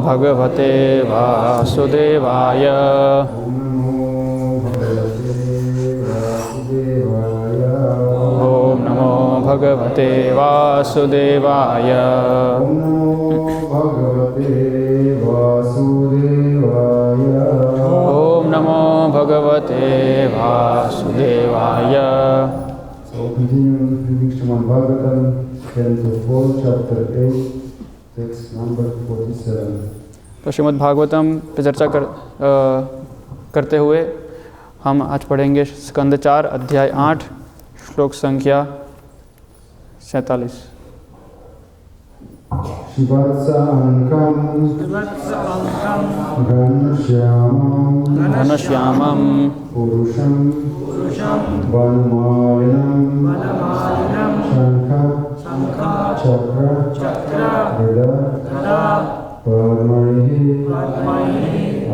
भगवते वासुदेवाय। ओम नमो भगवते वासुदेवाय। ओम नमो भगवते वासुदेवाय। So continue reading Srimad Bhagavatam, Canto 4, Chapter 8, text number 47. तो श्रीमद् भागवतम पे चर्चा करते हुए हम आज पढ़ेंगे स्कंद 4 अध्याय 8 श्लोक संख्या 47। घनश्यामं पुरुषं वनमालिनं शंख चक्र गदा पद्मैः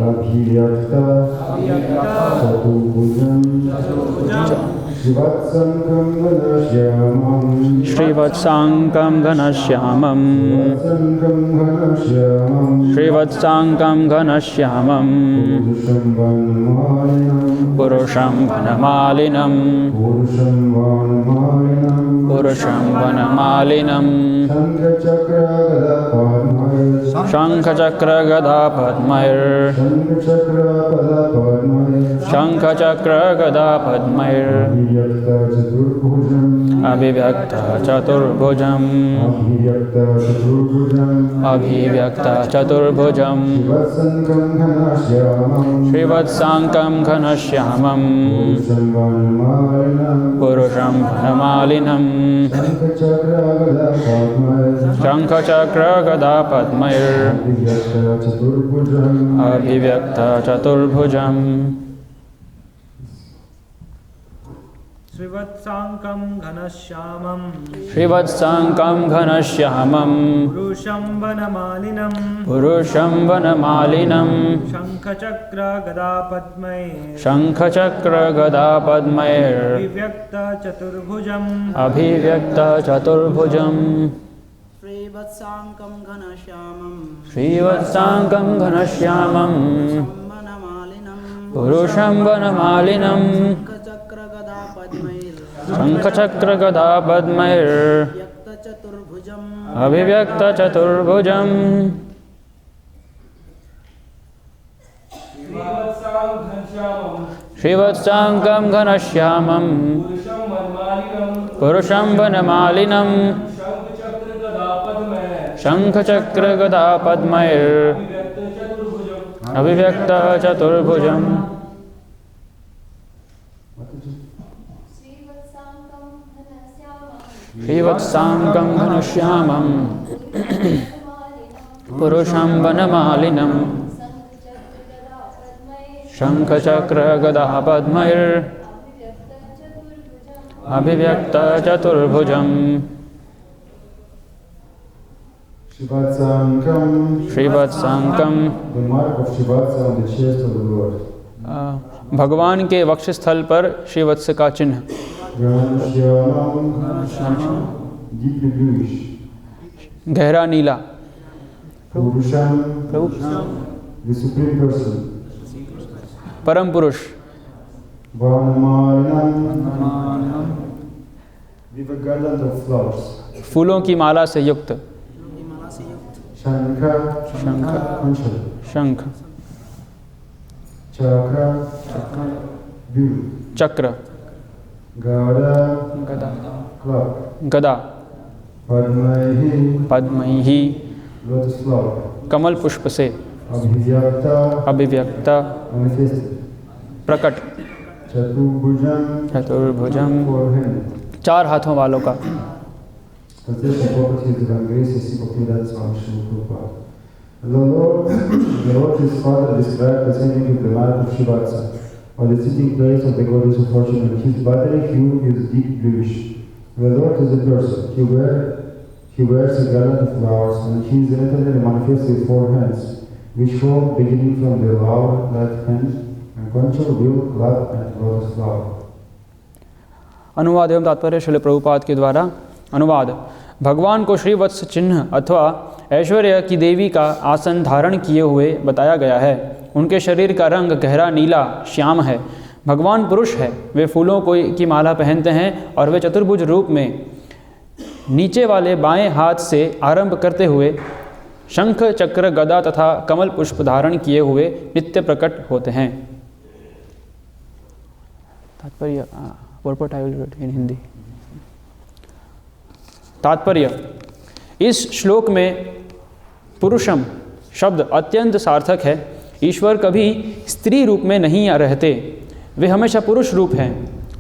अभिव्यक्त चतुर्भुजं श्रीवत्साङ्कं घनश्यामं पुरुषं वनमालिनं शंखचक्र गदा पद्मैः अभिव्यक्त चतुर्भुजं श्रीवत्साङ्कं घनश्यामं पुरुषं वनमालिनं शंखचक्र गदा पद्मैः अभिव्यक्त चतुर्भुजम्। श्रीवत्साङ्कं घनश्यामं पुरुषं वनमालिनं शंखचक्र गदा पद्मैः अभिव्यक्त चतुर्भुजम्। श्रीवत्साङ्कं घनश्यामं पुरुषं वनमालिनं शंखचक्र गदा पद्मैः अभिव्यक्त चतुर्भुजम्। श्रीवत्साङ्कं घनश्यामं पुरुषं वनमालिनं शंखचक्र गदा पद्मैः अभिव्यक्त चतुर्भुजम्। श्रीवत्साङ्कं घनश्यामं पुरुषं वनमालिनं शंखचक्र गदा पद्मैः अभिव्यक्त चतुर्भुजम्। श्रीवत्साङ्कं भगवान के वक्षस्थल पर श्रीवत्स का चिन्ह। गहरा नीला। परम पुरुष। फूलों की माला से युक्त। शंख चक्र गदा पद्मैः कमल पुष्प से अभिव्यक्त प्रकट चतुर्भुजं 4 हाथों वालों का। The Lord his Father described the setting of the life of Shivatsa, or the sitting place of the goddess of fortune, and his bodily hue is deep bluish. The Lord is a person. He wears a garland of flowers, and he is internally manifest with 4 hands, which form beginning from the lower left hand, and control wheel, club, and lotus flower. अनुवाद एवं तात्पर्य श्रील प्रभुपाद के द्वारा अनुवाद। भगवान को श्रीवत्स चिन्ह अथवा ऐश्वर्य की देवी का आसन धारण किए हुए बताया गया है। उनके शरीर का रंग गहरा नीला श्याम है। भगवान पुरुष है, वे फूलों की माला पहनते हैं और वे चतुर्भुज रूप में नीचे वाले बाएं हाथ से आरंभ करते हुए शंख चक्र गदा तथा कमल पुष्प धारण किए हुए नित्य प्रकट होते हैं। तात्पर्य purport I will read in Hindi. तात्पर्य, इस श्लोक में पुरुषम शब्द अत्यंत सार्थक है। ईश्वर कभी स्त्री रूप में नहीं रहते, वे हमेशा पुरुष रूप हैं।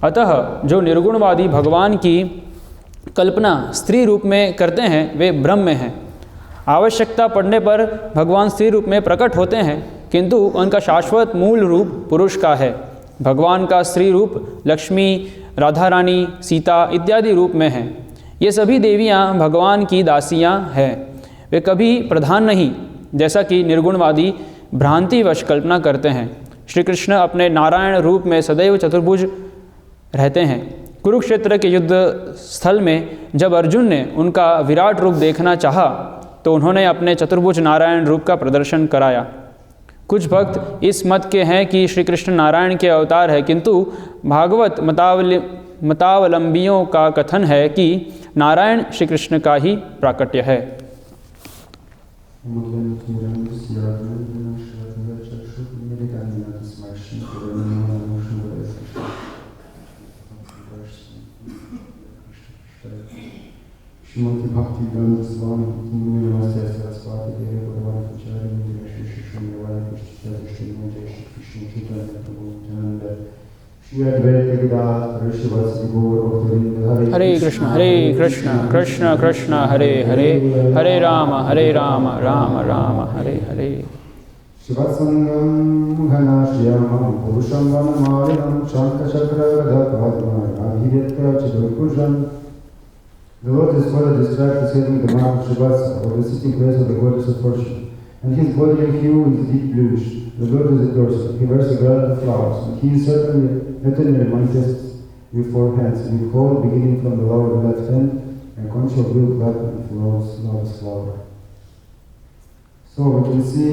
अतः जो निर्गुणवादी भगवान की कल्पना स्त्री रूप में करते हैं वे भ्रम में हैं। आवश्यकता पड़ने पर भगवान स्त्री रूप में प्रकट होते हैं, किंतु उनका शाश्वत मूल रूप पुरुष का है। भगवान का स्त्री रूप लक्ष्मी, राधा रानी, सीता इत्यादि रूप में है। ये सभी देवियाँ भगवान की दासियाँ हैं, वे कभी प्रधान नहीं, जैसा कि निर्गुणवादी भ्रांतिवश कल्पना करते हैं। श्री कृष्ण अपने नारायण रूप में सदैव चतुर्भुज रहते हैं। कुरुक्षेत्र के युद्ध स्थल में जब अर्जुन ने उनका विराट रूप देखना चाहा तो उन्होंने अपने चतुर्भुज नारायण रूप का प्रदर्शन कराया। कुछ भक्त इस मत के हैं कि श्री कृष्ण नारायण के अवतार है, किंतु भागवत मतावलंबियों का कथन है कि नारायण श्री कृष्ण का ही प्राकट्य है। Shrimati Bhakti Vedanta Swami Nimi Namaste Saraswati Devi Bhagavan Pachari Nimi Shri Shri Nirvana Krishna Shri Nirvana Krishna Chaitanya Prabhu Nityananda Shri Advaita Gadadhar Shivasri Gaur Bhaktivinoda Hare Krishna Krishna Krishna Hare Hare Hare Rama Rama Rama Hare Hare Shivatsangam Ghanashyamam Purusham Vanamalinam Shankha Chakra Gadadhar Abhivyakta Chidurpujam. The Lord is further described as having the mark of Shivatsa, or the sitting place of the goddess of fortune, and his bodily hue is deep bluish. The Lord is a person, he wears a garland of flowers, and he is certainly manifests with four hands, with whole beginning from the lower left hand, and conch of blue blood and lotus flower. So we can see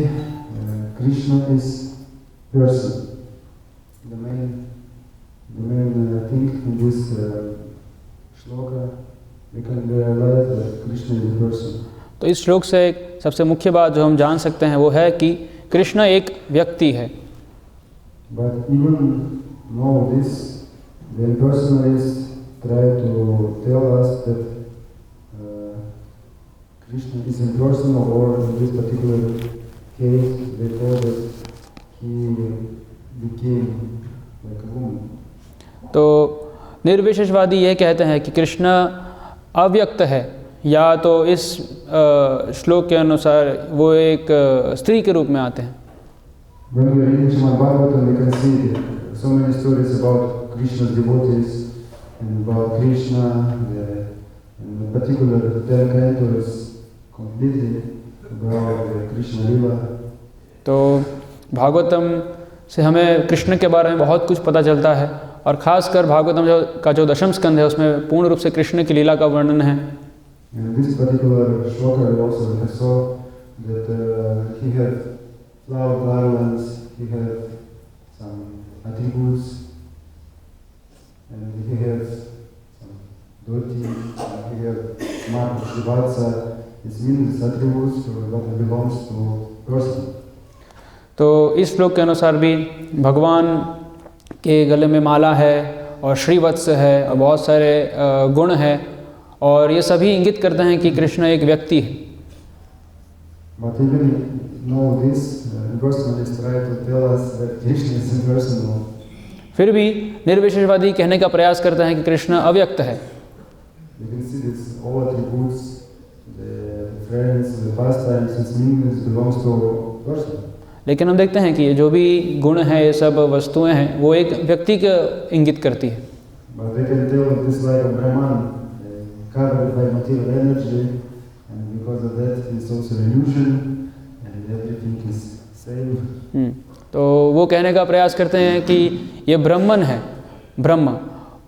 Krishna is person. The main thing in this shloka. तो इस श्लोक से सबसे मुख्य बात जो हम जान सकते हैं वो है कि कृष्ण एक व्यक्ति है। But even know this, the impersonalists try to tell us that Krishna is impersonal, or in this particular case, they told that he became like a woman. तो निर्विशेषवादी ये कहते हैं कि कृष्ण अव्यक्त है, या तो इस श्लोक के अनुसार वो एक स्त्री के रूप में आते हैं। When we read Srimad Bhagavatam, we can see so many stories about Krishna's devotees and about Krishna, and in particular the 10 cantos completely about Krishna Lila. तो भागवतम से हमें कृष्ण के बारे में बहुत कुछ पता चलता है, और ख़ासकर भागवतम का जो दशम स्कंद है उसमें पूर्ण रूप से कृष्ण की लीला का वर्णन है। In this particular shloka we also saw that he had flower garlands, he had some attributes, and he had some dhoti, and he had mark of Shivatsa. It means attributes what belongs to person. तो इस श्लोक के अनुसार भी भगवान के गले में माला है और श्रीवत्स है और बहुत सारे गुण हैं, और ये सभी इंगित करते हैं कि कृष्ण एक व्यक्ति है। But even know this, impersonalists try to tell us that Krishna is impersonal. फिर भी निर्विशेषवादी कहने का प्रयास करते हैं कि कृष्ण अव्यक्त है। You can see this all attributes, the friends, the pastimes, its meanings belongs to person. लेकिन हम देखते हैं कि ये जो भी गुण हैं, ये सब वस्तुएं हैं, वो एक व्यक्ति को इंगित करती है। But they can tell this like a Brahman, covered by material energy, and because of that it's also an illusion, and everything is same. तो वो कहने का प्रयास करते हैं कि ये ब्रह्मन है, ब्रह्म,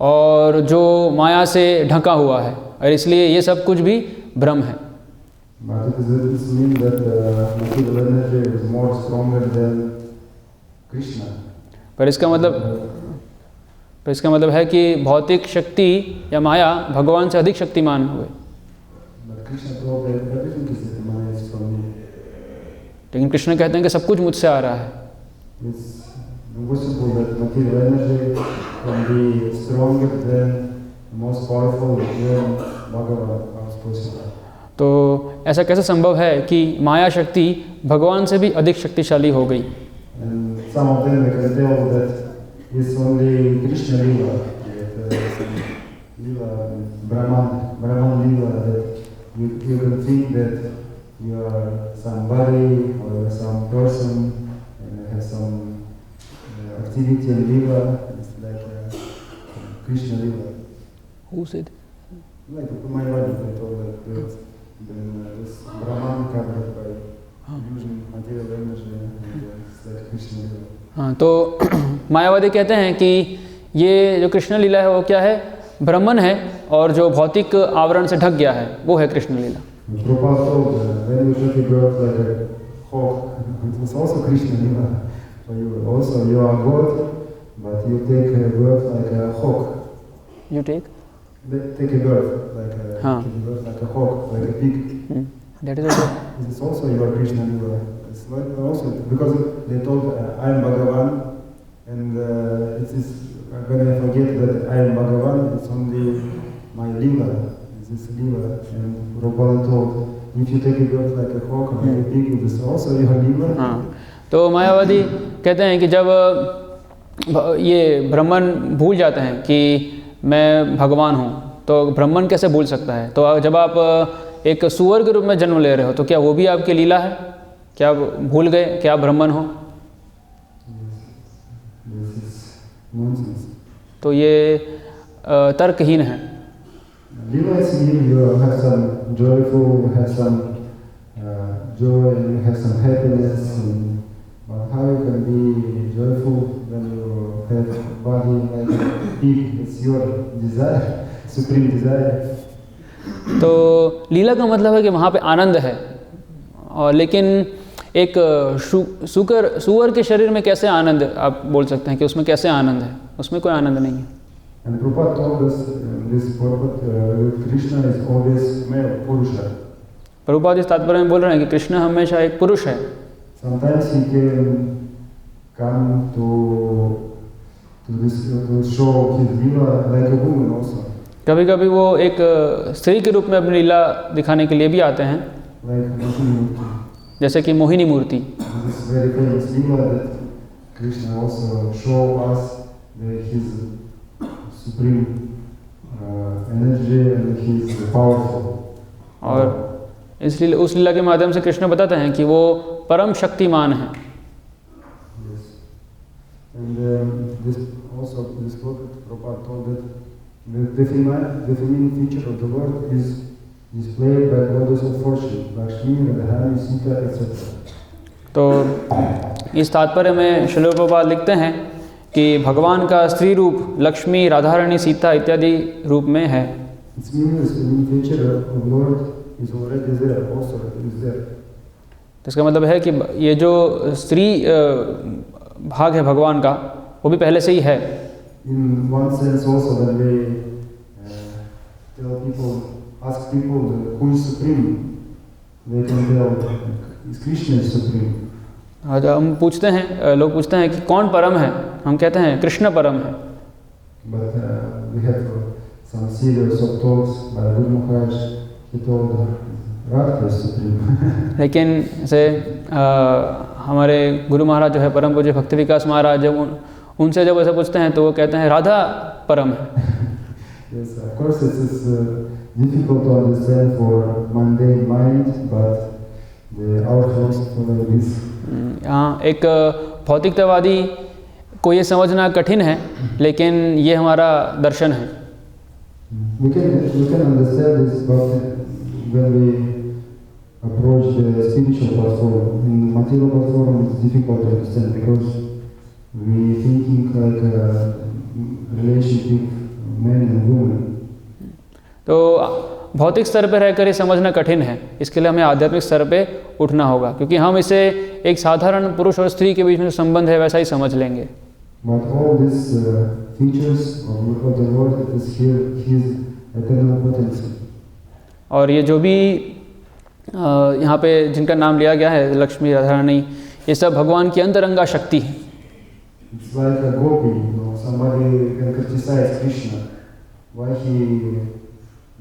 और जो माया से ढका हुआ है, और इसलिए ये सब कुछ भी भ्रम है। But it means that material energy is more stronger than Krishna. पर इसका मतलब है कि भौतिक शक्ति या माया भगवान से अधिक शक्तिमान हुए। But Krishna told that everything is emanates from me. लेकिन कृष्ण कहते हैं कि सब कुछ मुझसे आ रहा है। It's impossible that material energy can be stronger than the most powerful than Bhagavan as possible. तो ऐसा कैसे संभव है कि माया शक्ति भगवान से भी अधिक शक्तिशाली हो गई? And some of them they can tell that it's only Krishna Lila, that Lila, Brahman Lila, that you can think that you are somebody or some person and have some activity in Lila. It's like Krishna Lila. Who said? Like my body, they told that then this Brahman covered by using material energy and it's like Krishna Lila. हाँ, तो मायावादी कहते हैं कि ये जो कृष्ण लीला है वो क्या है? ब्रह्मन है, और जो भौतिक आवरण से ढक गया है वो है कृष्ण लीला। Prabhupada told when you take a bird like a hawk, it was also Krishna Lila. So you are God, but you take a bird like a hawk. You take? Take a bird like a hawk, like a pig. That is also. It's also your Krishna Lila. It's not also because they told I am Bhagavan, and it is when I forget that I am Bhagavan, it's only my Lila. This Lila, and Prabhupada told if you take a bird like a hawk or like a pig, it is also your Lila. हाँ, तो मायावादी कहते हैं कि जब ये ब्राह्मण भूल जाते हैं कि मैं भगवान हूँ, तो ब्राह्मण कैसे भूल सकता है? तो जब आप एक सुअर के रूप में जन्म ले रहे हो, तो क्या वो भी आपकी लीला है? क्या आप भूल गए कि आप ब्राह्मण हो? तो ये तर्कहीन है। Lila is you have some joyful, you have some joy, you have some happiness. But how you can be joyful when you have a body like a pig? It's your desire, supreme desire. तो लीला का मतलब है कि वहाँ पे आनंद है, और लेकिन एक सुअर के शरीर में कैसे आनंद, आप बोल सकते हैं कि उसमें कैसे आनंद है? उसमें कोई आनंद नहीं है। And Prabhupada told us this Prabhupada, Krishna is always male, Purusha. Prabhupada इस तात्पर्य में बोल रहे हैं कि कृष्ण हमेशा एक पुरुष है। Sometimes he can come to show his lila like a woman also. कभी कभी वो एक स्त्री के रूप में अपनी लीला दिखाने के लिए भी आते हैं, Like जैसे कि मोहिनी मूर्ति। this very famous lila that Krishna also show us his supreme energy and his powerful. और इसलिए उस लीला के माध्यम से कृष्ण बताते हैं कि वो परम शक्तिमान है। Yes. And this Prabhupada told that the feminine feature of the Lord is displayed by goddess of fortune, Lakshmi, Radharani, Sita, etc. तो इस तात्पर्य में श्रील प्रभुपाद लिखते हैं कि भगवान का स्त्री रूप लक्ष्मी, राधारानी, सीता इत्यादि रूप में है। It means the feminine feature of Lord is already there, also is there. तो इसका मतलब है कि ये जो स्त्री भाग है भगवान का, वो भी पहले से ही है। In one sense also when they tell people, ask people who is supreme, they can tell Krishna is supreme. जब हम पूछते हैं, लोग पूछते हैं कि कौन परम है, हम कहते हैं कृष्ण परम है। But we have some series of talks by Guru Maharaj. He told Radha is supreme. लेकिन जैसे हमारे गुरु महाराज जो है परम पूज्य भक्ति विकास महाराज, जब उनसे जब ऐसा पूछते हैं तो वो कहते हैं राधा परम है। Yes, of course it is difficult to understand for mundane mind, but our philosophy is. हाँ, एक भौतिकतावादी को ये समझना कठिन है, लेकिन ये हमारा दर्शन है। We can understand this, but when we approach the spiritual platform, in material platform it's difficult to understand because we thinking like a relationship man and woman. तो भौतिक स्तर पर रहकर ये समझना कठिन है, इसके लिए हमें आध्यात्मिक स्तर पे उठना होगा, क्योंकि हम इसे एक साधारण पुरुष और स्त्री के बीच में जो संबंध है वैसा ही समझ लेंगे। But all these features of the Lord, it is here His eternal potency. और ये जो भी यहाँ पे जिनका नाम लिया गया है, लक्ष्मी, राधा रानी, ये सब भगवान की अंतरंगा शक्ति है। It's like a gopi, somebody can criticize Krishna, why he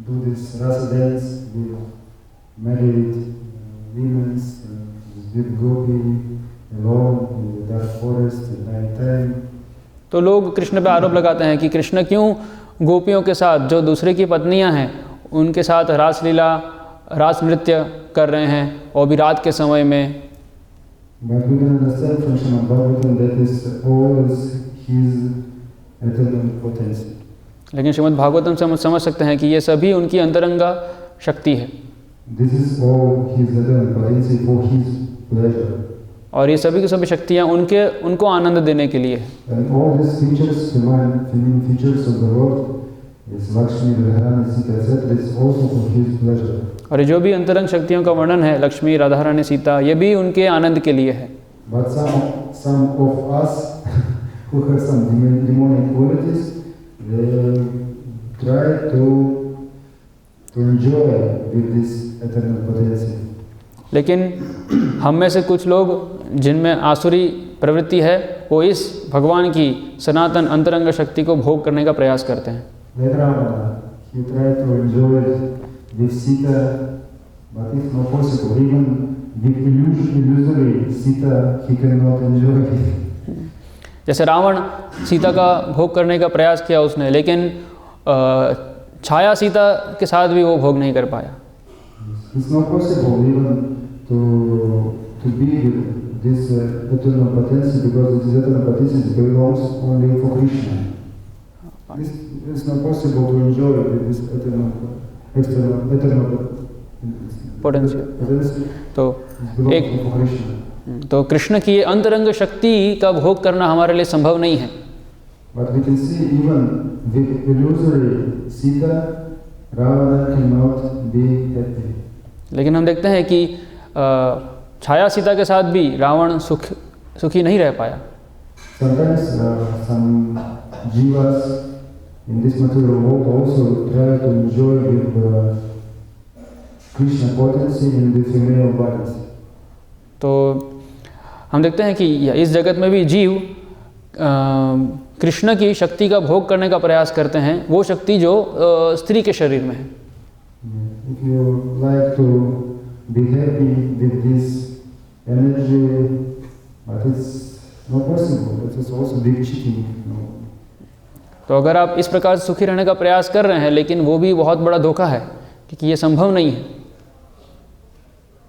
do this rasa dance with married women, with gopi alone in the dark forest at night time. तो लोग कृष्ण पे आरोप लगाते हैं कि कृष्ण क्यों गोपियों के साथ, जो दूसरे की पत्नियां हैं, उनके साथ रासलीला, रास नृत्य कर रहे हैं, और भी रात के समय में। But we can understand from Srimad Bhagavatam that is always His eternal potency. लेकिन श्रीमद् भागवतम से हम समझ सकते हैं कि ये सभी उनकी अंतरंगा शक्ति है। This is all His eternal potency for His pleasure. और ये सभी की सभी शक्तियाँ उनको आनंद देने के लिए है। And all these features, feminine features of the Lord, is Lakshmi, Radharani, Sita, etc., is also for His pleasure. और जो भी अंतरंग शक्तियों का वर्णन है, लक्ष्मी, राधा रानी, सीता, ये भी उनके आनंद के लिए है। But some of us who have some demonic qualities, they try to enjoy with this eternal potency. लेकिन हम में से कुछ लोग जिनमें आसुरी प्रवृत्ति है, वो इस भगवान की सनातन अंतरंग शक्ति को भोग करने का प्रयास करते हैं। Like Ravana, he tried to enjoy with Sita, but it's not possible. Even with illusory Sita, he cannot enjoy it. जैसे रावण सीता का भोग करने का प्रयास किया उसने, लेकिन छाया सीता के साथ भी वो भोग नहीं कर पाया। It's not possible even to be with this eternal potency, because this eternal potency belongs only for Krishna. It's not possible to enjoy with this eternal potential. तो belongs for Krishna. तो कृष्ण की अंतरंग शक्ति का भोग करना हमारे लिए संभव नहीं है। But we can see even with illusory Sita, Ravana cannot be happy. लेकिन हम देखते हैं कि छाया सीता के साथ भी रावण सुखी नहीं रह पाया। Sometimes some jivas in this material world also try to enjoy with Krishna potency in the female bodies. तो हम देखते हैं कि इस जगत में भी जीव कृष्ण की शक्ति का भोग करने का प्रयास करते हैं, वो शक्ति जो स्त्री के शरीर में है। If you like to be happy with this energy, but it's not possible. It is also big cheating. तो अगर आप इस प्रकार से सुखी रहने का प्रयास कर रहे हैं, लेकिन वो भी बहुत बड़ा धोखा है, क्योंकि ये संभव नहीं है।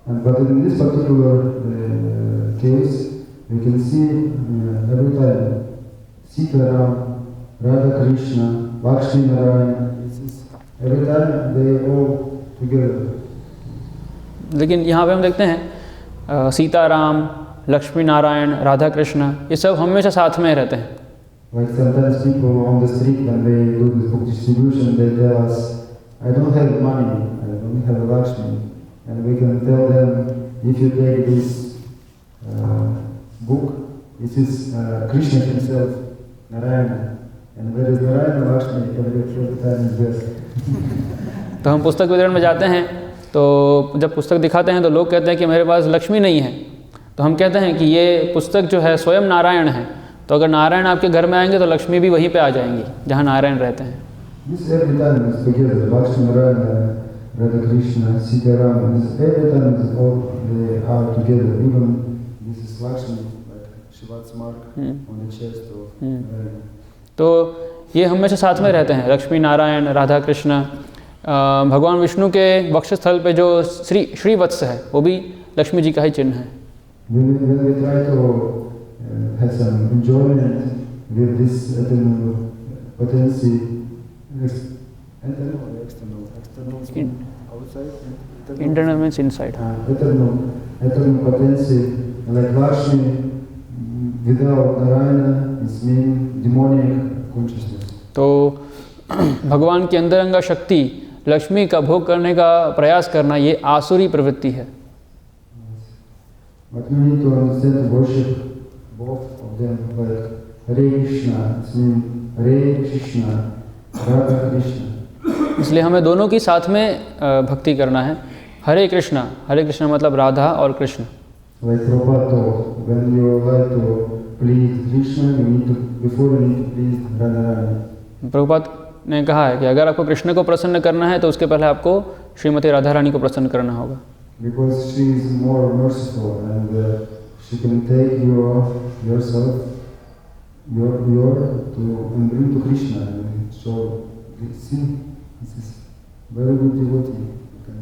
But in this particular case, we can see every time Sita Ram, Radha Krishna, Lakshmi Narayana, every time they all together. लेकिन यहाँ पे हम देखते हैं सीता राम, लक्ष्मी नारायण, राधा कृष्ण, ये सब हमेशा साथ में रहते हैं। Like sometimes people on the street when they do this book distribution, they tell us, I don't have money, I don't have Lakshmi. And we can tell them, if you take this book, this is Krishna himself, Narayana. And where is Narayana, Lakshmi, every time is there. तो हम पुस्तक वितरण में जाते हैं, तो जब पुस्तक दिखाते हैं तो लोग कहते हैं कि मेरे पास लक्ष्मी नहीं है। तो हम कहते हैं कि ये पुस्तक जो है स्वयं नारायण है, तो अगर नारायण आपके घर में आएंगे तो लक्ष्मी भी वहीं पे आ जाएंगी जहाँ नारायण रहते हैं। This every time is together, Lakshmi, Narayana, Radha Krishna, Sita Ram, this every time is all they are together. Even this is Lakshmi, like Shiva's mark on the chest of Narayana. तो ये हमेशा साथ में रहते हैं, लक्ष्मी नारायण, राधा कृष्ण। भगवान विष्णु के वक्षस्थल पे जो श्रीवत्स है, वो भी लक्ष्मी जी का ही चिन्ह है। When we try to have some enjoyment with this eternal potency, internal or external? External outside? Internal means inside. Eternal potency, like Lakshmi, without Narayana, is mean demonic consciousness. तो भगवान की अंतरंगा शक्ति लक्ष्मी का भोग करने का प्रयास करना ये आसुरी प्रवृत्ति है। But we need to understand to worship both of them, like Hare Krishna, it means Hare Krishna, Radha Krishna. इसलिए हमें दोनों की साथ में भक्ति करना है। हरे कृष्णा मतलब राधा और Krishna. Like Prabhupada taught, when you like to please Krishna, you need to, before you need to please Radharani. Prabhupada ने कहा है कि अगर आपको कृष्ण को प्रसन्न करना है तो उसके पहले आपको श्रीमती राधा रानी को प्रसन्न करना होगा। Because she is more merciful and she can take yourself, your to and bring to Krishna and show. See, this is very good devotee. You can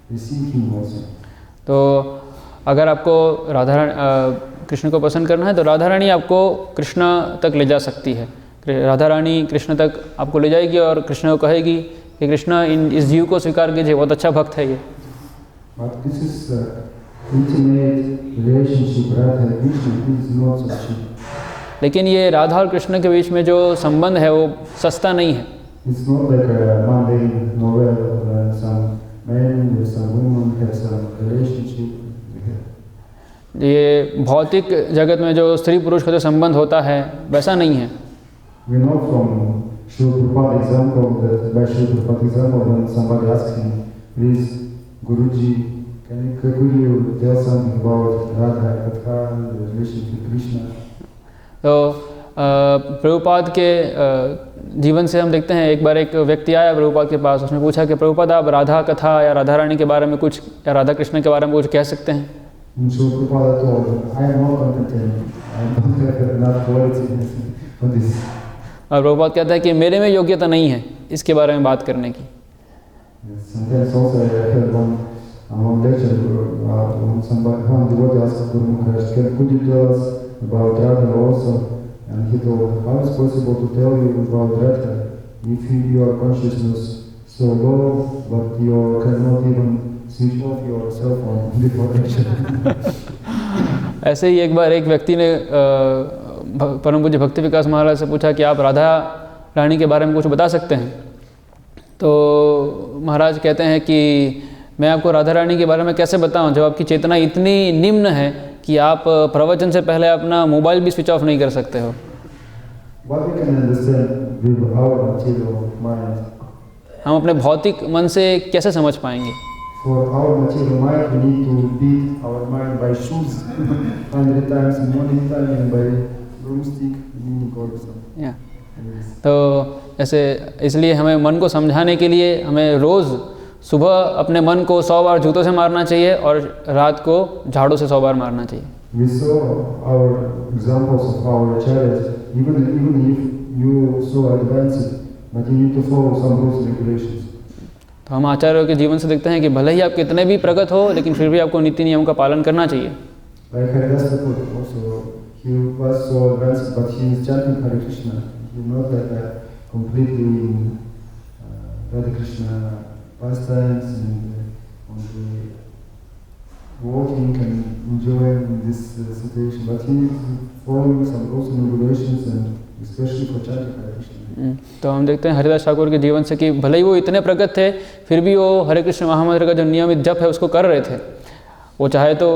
receive him also. तो अगर आपको कृष्ण को पसंद करना है तो राधा रानी आपको कृष्ण तक ले जा सकती है। राधा रानी कृष्ण तक आपको ले जाएगी और कृष्ण को कहेगी कि कृष्ण इस जीव को स्वीकार कीजिए, बहुत अच्छा भक्त है ये। But this is intimate relationship, Radha and Krishna. This is not so cheap. लेकिन ये राधा और कृष्ण के बीच में जो संबंध है वो सस्ता नहीं है। It's not like a mundane novel where some men or some women have some relationship. ये भौतिक जगत में जो स्त्री पुरुष का जो संबंध होता है वैसा नहीं है। We know from Srila Prabhupada example that by Srila Prabhupada example when somebody asks him, please Guruji, could you tell something about Radha Katha and the relationship with Krishna? तो प्रभुपाद के जीवन से हम देखते हैं, एक बार एक व्यक्ति आया प्रभुपाद के पास, उसने पूछा कि प्रभुपाद आप राधा कथा या राधा रानी के बारे में कुछ या राधा कृष्ण के बारे में कुछ कह सकते हैं? So Prabhupada told, I am not competent, I don't have enough quality for this. और प्रभुपाद कहता है कि मेरे में योग्यता नहीं है इसके बारे में बात करने की। Sometimes also I heard one lecture when one devotee asked Guru Maharaj, could you tell us about Radha also? And he told, how is possible to tell you about Radha if your consciousness so low, but you cannot even switch off your cell phone before lecture? ऐसे ही एक बार एक व्यक्ति ने परम पूज्य भक्ति विकास महाराज से पूछा कि आप राधा रानी के बारे में कुछ बता सकते हैं? तो महाराज कहते हैं कि मैं आपको राधा रानी के बारे में कैसे बताऊं जब आपकी चेतना इतनी निम्न है कि आप प्रवचन से पहले अपना मोबाइल भी स्विच ऑफ नहीं कर सकते हो। What we can understand with our material mind? हम अपने भौतिक मन से कैसे समझ पाएंगे? For our material mind, we need to beat our mind by shoes 100 times in morning time and by broomstick in the something. Yeah. तो ऐसे इसलिए हमें मन को समझाने के लिए हमें रोज़ सुबह अपने मन को 100 बार जूतों से मारना चाहिए और रात को झाड़ू से 100 बार मारना चाहिए। We saw our examples of our acharyas, even if you so advanced, but you need to follow some rules and regulations. तो हम आचार्यों के जीवन से देखते हैं कि भले ही आप कितने भी प्रगत हो लेकिन फिर भी आपको नीति नियम का पालन करना चाहिए। Like Haridas Thakur also, he was so advanced, but he is chanting Hare Krishna. He is not like a completely in Radha Krishna pastimes and only walking and enjoying this situation, but he is following some rules and regulations and especially for chanting Hare Krishna. तो हम देखते हैं हरिदास ठाकुर के जीवन से कि भले ही वो इतने प्रगत थे फिर भी वो हरे कृष्ण महामंत्र का जो नियमित जप है उसको कर रहे थे। वो चाहे तो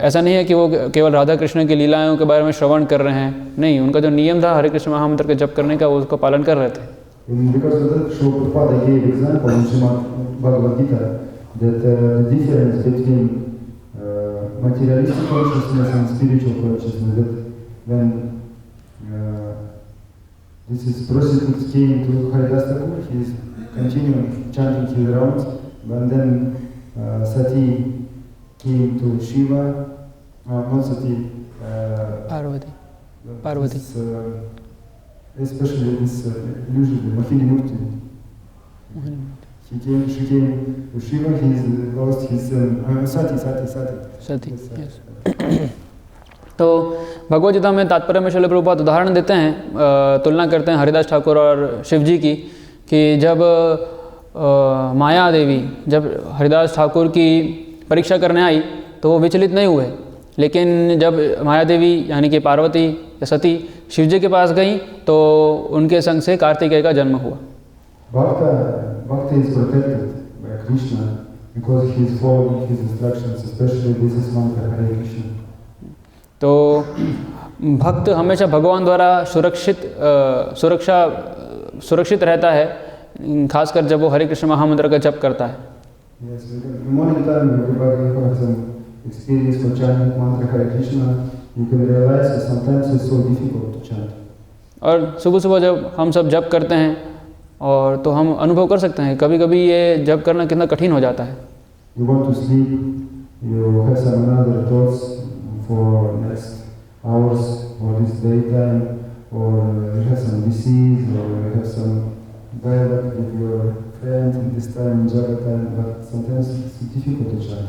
ऐसा नहीं है कि वो केवल राधा कृष्ण की लीलाओं के बारे में श्रवण कर रहे हैं, नहीं, उनका जो नियम था हरे कृष्ण महामंत्र के जप करने का वो उसको पालन कर रहे थे। Because of that, Srila Prabhupada gave example in Srimad Bhagavad Gita that the difference between materialistic consciousness and spiritual consciousness, that when this is prostitute came to Haridas Thakur, he is continuing chanting his rounds, and then Sati came to Shiva, not Sati, Parvati. Especially this usually Mohini Murti. She came to Shiva, he lost his Sati. Yes. तो भगवद गीता में तात्पर्य में श्रील प्रभुपाद उदाहरण देते हैं, तुलना करते हैं हरिदास ठाकुर और शिव जी की, कि जब माया देवी जब हरिदास ठाकुर की परीक्षा करने आई तो वो विचलित नहीं हुए, लेकिन जब माया देवी यानी कि पार्वती या सती शिव जी के पास गई तो उनके संग से कार्तिकेय का जन्म हुआ। Bhakta is protected by Krishna because he is following his instructions, especially this is mantra Hare Krishna. तो भक्त हमेशा भगवान द्वारा सुरक्षित रहता है, खासकर जब वो हरे कृष्ण महामंत्र का जप करता है। Yes, in morning time everybody has some experience for chanting mantra Hare Krishna. You can realize that sometimes it's so difficult to chant. और सुबह सुबह जब हम सब जप करते हैं और तो हम अनुभव कर सकते हैं कभी कभी ये जप करना कितना कठिन हो जाता है। You want to sleep, you have some other thoughts for next hours or this daytime, or you have some disease, or you have some dialogue with your friend in this time, japa time, but sometimes it's difficult to chant.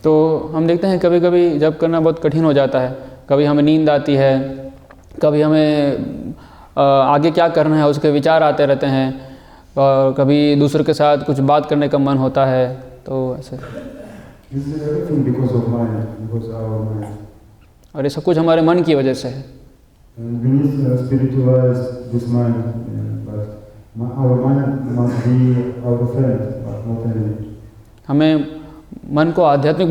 तो हम देखते हैं कभी कभी जप करना बहुत कठिन हो जाता है, कभी हमें नींद आती है, कभी हमें आगे क्या करना है उसके विचार आते रहते हैं, और कभी दूसरों के साथ कुछ बात करने का मन होता है, तो ऐसे। This is everything because of mind, because of our mind. और ये सब कुछ हमारे मन की वजह से है। And we need to spiritualize this mind, but our mind must be our friend, but not enemy. हमें मन को आध्यात्मिक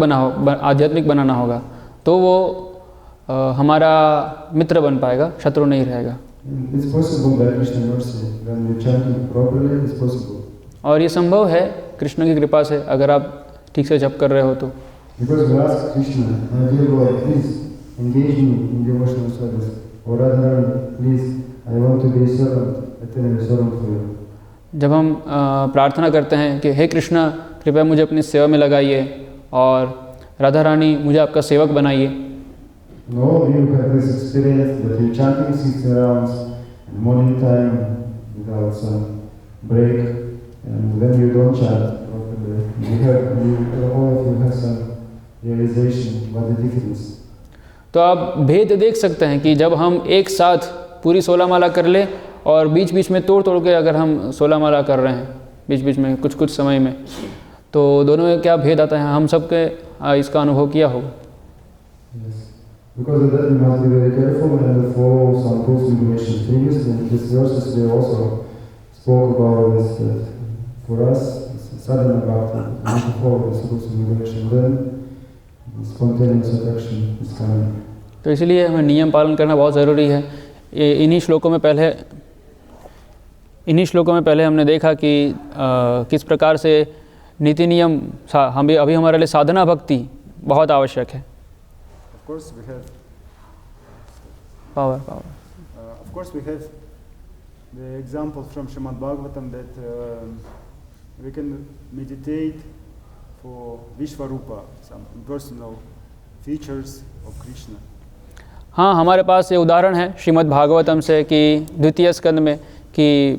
बनाना होगा, तो वो हमारा मित्र बन पाएगा, शत्रु नहीं रहेगा। It's possible by Krishna mercy. When we chant properly, it's possible. और ये संभव है कृष्ण की कृपा से, अगर आप ठीक से जप कर रहे हो तो। Because we ask Krishna, my dear Lord, please engage me in devotional service. Or rather, please, I want to be a servant, eternal servant for you. जब हम प्रार्थना करते हैं कि हे कृष्णा कृपया मुझे अपनी सेवा में लगाइए और राधा रानी मुझे आपका सेवक बनाइए। No, you have this experience that you're chanting 60 rounds in morning time without some break, and when you don't chant properly, all of you have some realization what the difference. तो आप भेद देख सकते हैं कि जब हम एक साथ पूरी 16 माला कर ले और बीच बीच में तोड़ के अगर हम 16 माला कर रहे हैं बीच बीच में कुछ समय में, तो दोनों में क्या भेद आता है, हम सबके इसका अनुभव किया होगा। Yes. Because of that we must be very careful and follow some rules and regulations. Previously in these verses we also spoke about this, that for us sadhana bhakti, we have to follow these rules and regulations. Then spontaneous attraction is coming. तो इसलिए हमें नियम पालन करना बहुत ज़रूरी है। इन्हीं श्लोकों में पहले हमने देखा कि किस प्रकार से नीति नियम अभी हमारे लिए साधना भक्ति बहुत आवश्यक है। Of course we have power of course we have the example from Srimad Bhagavatam that we can meditate for Vishvarupa, some impersonal features of Krishna. हाँ, हमारे पास ये उदाहरण है श्रीमद् भागवतम से कि द्वितीय स्कंद में कि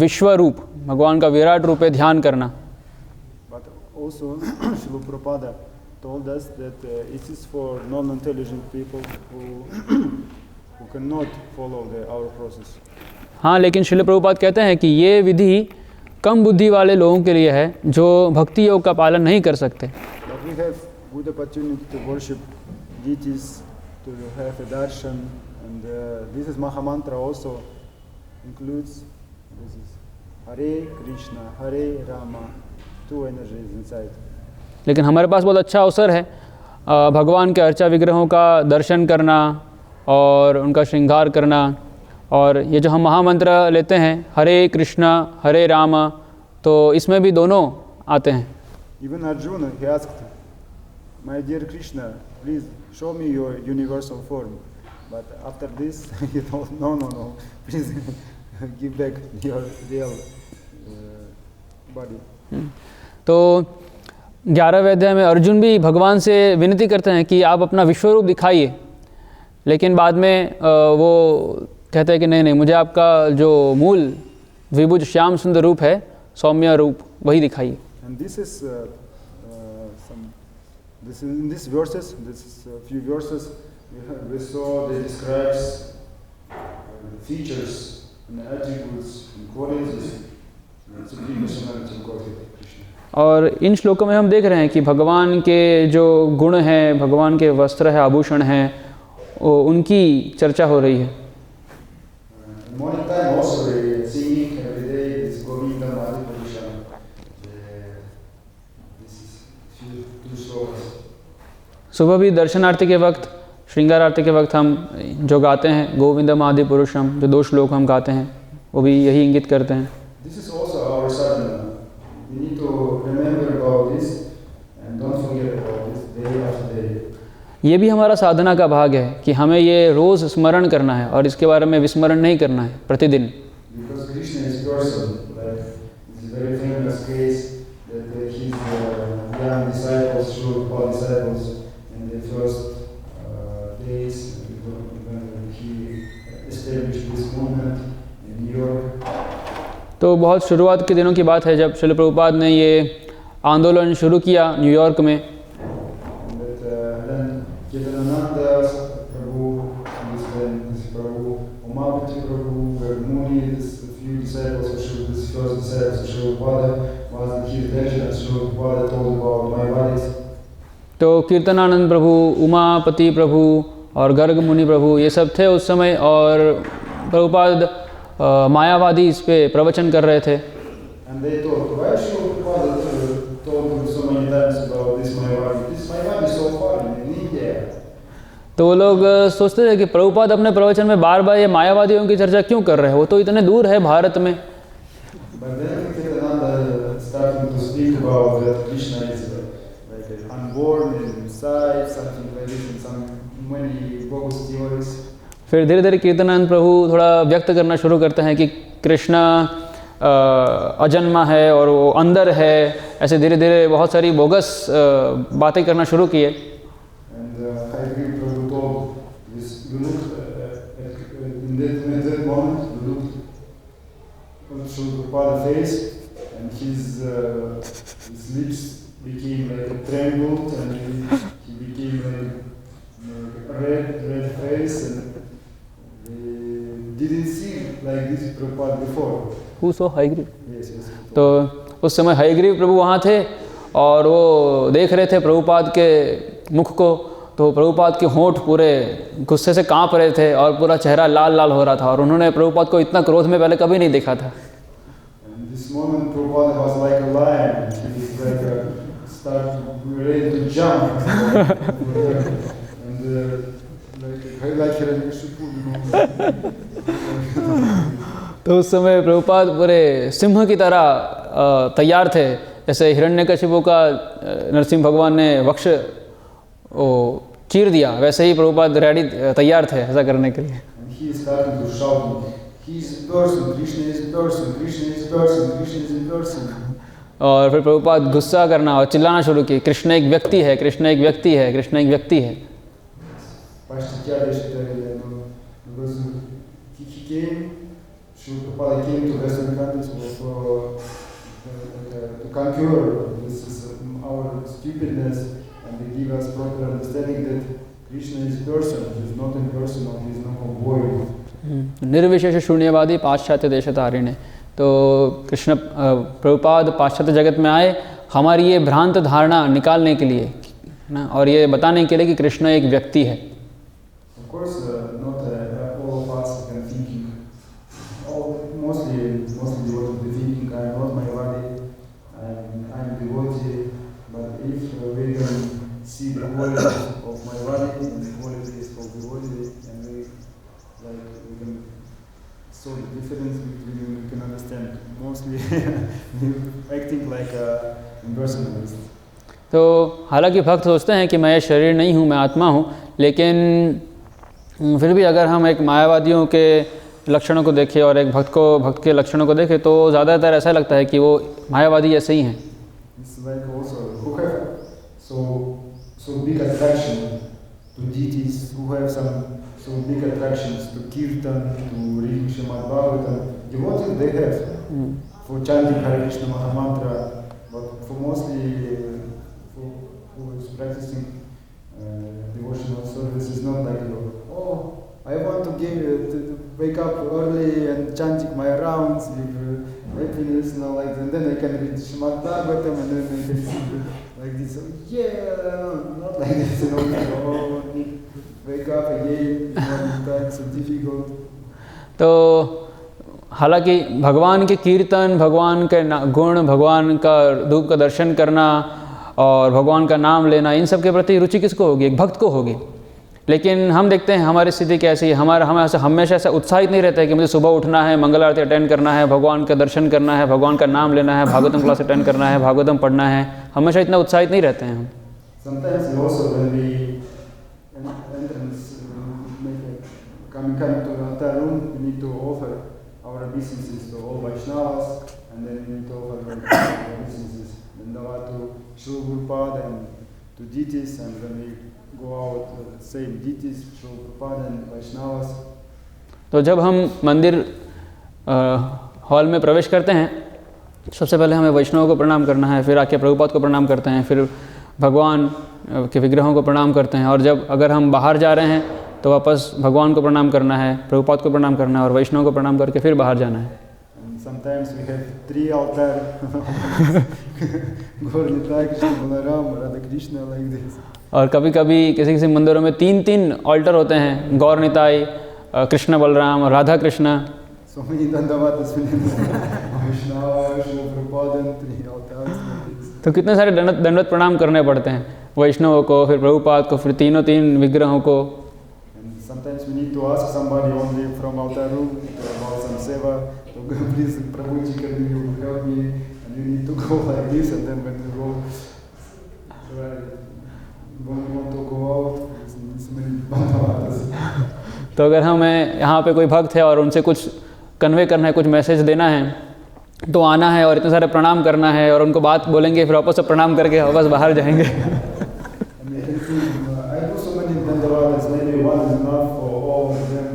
विश्वरूप भगवान का विराट रूप है ध्यान करना। But also Srila Prabhupada told us that it is for non-intelligent people who cannot follow our process. हाँ, लेकिन श्रील प्रभुपाद कहते हैं कि ये विधि कम बुद्धि वाले लोगों के लिए है जो भक्ति योग का पालन नहीं कर सकते। But we have good opportunity to worship deities, to have a darshan, and this is Mahamantra also includes this is Hare Krishna, Hare Rama, two energies inside. लेकिन हमारे पास बहुत अच्छा अवसर है भगवान के अर्चा विग्रहों का दर्शन करना और उनका श्रृंगार करना, और ये जो हम महामंत्र लेते हैं हरे कृष्णा हरे रामा, तो इसमें भी दोनों आते हैं। Even Arjuna, he asked, my dear Krishna, please show me your universal form. But after this, he told, no, please give back your real body. तो 11वें अध्याय में अर्जुन भी भगवान से विनती करते हैं कि आप अपना विश्वरूप दिखाइए, लेकिन बाद में वो कहते हैं कि नहीं, मुझे आपका जो मूल द्विभुज श्याम सुंदर रूप है, सौम्य रूप, वही दिखाइए। And this is in these verses, few verses, we saw they describes features and attributes and qualities and supreme personality of Godhead Krishna. और इन श्लोकों में हम देख रहे हैं कि भगवान के जो गुण हैं, भगवान के वस्त्र है, आभूषण हैं, उनकी चर्चा हो रही है। Morning time also we singing every day this Govinda सुबह भी दर्शन आरती के वक्त, श्रृंगार आरती के वक्त हम जो गाते हैं गोविंदम आदि पुरुषम, जो 2 श्लोक हम गाते हैं वो भी यही इंगित करते हैं। This is also our sadhana. We need to remember about this and don't forget about this day after day. ये भी हमारा साधना का भाग है कि हमें ये रोज़ स्मरण करना है और इसके बारे में विस्मरण नहीं करना है प्रतिदिन। Because Krishna is person, like it's a very famous case that his young disciples, Srila disciples, in the first days when he established this movement in New York. तो बहुत शुरुआत के दिनों की बात है जब श्रील प्रभुपाद ने ये आंदोलन शुरू किया न्यूयॉर्क में। Then Ketanananda Prabhu, this Prabhu, Umapati Prabhu, Muni, this few disciples of Srila, this first disciples of Srila Prabhupada, was his lecture and Srila Prabhupada told about Mayavadis. तो कीर्तनानंद प्रभु, उमापति प्रभु और गर्ग मुनि प्रभु ये सब थे उस समय, और प्रभुपाद मायावादी इस पे प्रवचन कर रहे थे। And they thought, why Srila Prabhupada told so many times about this Mayavadi? This Mayavadi is so far in India. तो वो लोग सोचते थे कि प्रभुपाद अपने प्रवचन में बार बार ये मायावादियों की चर्चा क्यों कर रहे हैं, वो तो इतने दूर है भारत में। But then Ketananda started to speak about that Krishna is like unborn inside, something like this, and some many bogus theories. फिर धीरे धीरे कीर्तनानंद प्रभु थोड़ा व्यक्त करना शुरू करते हैं कि कृष्णा अजन्मा है और वो अंदर है, ऐसे धीरे धीरे बहुत सारी बोगस बातें करना शुरू किए। And Haigreve Prabhu told this, you look in that moment, you looked at Srila Prabhupada's face, and his lips became like trembled, and he became like red face, and didn't see like this Prabhupada before. Who saw Haigreve? Yes, yes. तो उस समय हयग्रीव प्रभु वहाँ थे और वो देख रहे थे प्रभुपाद के मुख को, तो प्रभुपाद के होंठ पूरे गुस्से से कांप रहे थे और पूरा चेहरा लाल लाल हो रहा था, और उन्होंने प्रभुपाद को इतना क्रोध में पहले कभी नहीं देखा था। And this moment Prabhupada was like a lion. He was like start ready to jump. And like Hiranyakashipu, तो उस समय प्रभुपाद पूरे सिंह की तरह तैयार थे, जैसे हिरण्यकशिपु का नरसिंह भगवान ने वक्ष वो चीर दिया, वैसे ही प्रभुपाद रेडी तैयार थे ऐसा करने के लिए। And he started to shout, he is person, Krishna is person, Krishna is person, Krishna is person. और फिर प्रभुपाद गुस्सा करना और चिल्लाना शुरू की, कृष्ण एक व्यक्ति है, कृष्ण एक व्यक्ति है, कृष्ण एक व्यक्ति है। Because he came, Srila Prabhupada came to Western countries to conquer this our stupidness, and they give us proper understanding that Krishna is person, he is not impersonal, he is not a void. निर्विशेष शून्यवादी पाश्चात्य देशतारिणे। तो कृष्ण प्रभुपाद पाश्चात्य जगत में आए हमारी ये भ्रांत धारणा निकालने के लिए ना, और ये बताने के लिए कि कृष्ण एक व्यक्ति है। Of course, not all of us can thinking. Mostly what we thinking. I am not Mayavadi. I am devotee. But if we can see the qualities of Mayavadi and the qualities of devotee, and we can saw the difference between, we can understand. Mostly acting like a impersonalist. तो हालांकि भक्त सोचते हैं कि मैं शरीर नहीं हूँ, मैं आत्मा हूँ, लेकिन फिर भी अगर हम एक मायावादियों के लक्षणों को देखें और एक भक्त के लक्षणों को देखें तो ज़्यादातर ऐसा लगता है कि वो मायावादी ऐसे ही हैं। It's like also who have so big attraction to deities, who have so big attractions to kirtan, to reading Srimad Bhagavatam. Devotees they have for chanting Hare Krishna Mahamantra, but for mostly who is practicing devotional service is not like, oh, I want to to wake up early and chanting my rounds with happiness, and then I can read Srimad Bhagavatam and then I can sing like this. So, yeah, not like this, oh, wake up again, it's so difficult. तो हालांकि भगवान के कीर्तन, भगवान के गुण, भगवान का रूप का दर्शन करना और भगवान का नाम लेना, इन सब के प्रति रुचि किसको होगी? एक भक्त को होगी। लेकिन हम देखते हैं हमारी स्थिति कैसी है, हम हमेशा ऐसा उत्साहित नहीं रहते हैं कि मुझे सुबह उठना है, मंगल आरती अटेंड करना है, भगवान का दर्शन करना है, भगवान का नाम लेना है, भागवतम क्लास अटेंड करना है, भागवतम पढ़ना है। हमेशा इतना उत्साहित नहीं रहते हैं हम। Sometimes also when we come to the altar room, we need to offer our obeisances to all Vaishnavas, and then we need to offer our obeisances to Srila Prabhupada and to deities, and when we go out, same deities, Srila Prabhupada and Vaishnavas. तो जब हम मंदिर hall में प्रवेश करते हैं, सबसे पहले हमें वैष्णवों को प्रणाम करना है, फिर आके प्रभुपाद को प्रणाम करते हैं, फिर भगवान के विग्रहों को प्रणाम करते हैं, और जब अगर हम बाहर जा रहे हैं तो वापस भगवान को प्रणाम करना है, प्रभुपाद को प्रणाम करना है और वैष्णव को प्रणाम करके फिर बाहर जाना है। Sometimes we have 3 altars, Gaur Nitai, Krishna Balaram, Radha Krishna, like this. और कभी कभी किसी मंदिरों में 3 ऑल्टर होते हैं, गौर निताई, कृष्ण बलराम और Radha Krishna. So many Dandavatas, Vaishnava, Srila Prabhupada, and 3 altars. तो कितने सारे दंडवत प्रणाम करने पड़ते हैं, वैष्णवों को, फिर प्रभुपाद को, फिर 3 विग्रहों को। And sometimes we need to ask somebody only from altar room about some seva. So please, Prabhuji, can you help me? And you need to go like this, and then when you go, when you want to go out, it's many Dandavatas. तो अगर हमें यहाँ पे कोई भक्त है और उनसे कुछ कन्वे करना है, कुछ मैसेज देना है, तो आना है और इतने सारे प्रणाम करना है और उनको बात बोलेंगे, फिर वापस से प्रणाम करके वापस बाहर जाएंगे। I do so many Dandavatas, maybe one is enough for all of them.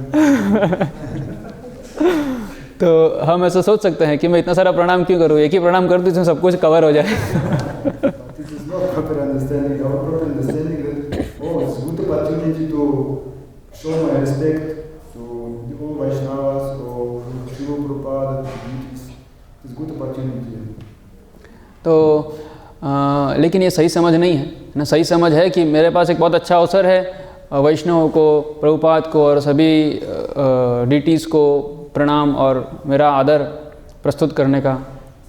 तो हम ऐसा सोच सकते हैं कि मैं इतना सारा प्रणाम क्यों करूँ, एक ही प्रणाम कर दूँ इसमें सब कुछ कवर हो जाए। But it is not proper understanding. Our proper understanding that, oh, it's a good opportunity to show my respect to all Vaishnavas or Srila Prabhupada. It's a good opportunity. तो लेकिन ये सही समझ नहीं है ना। सही समझ है कि मेरे पास एक बहुत अच्छा अवसर है वैष्णवों को, प्रभुपाद को और सभी डीटीज़ को प्रणाम और मेरा आदर प्रस्तुत करने का।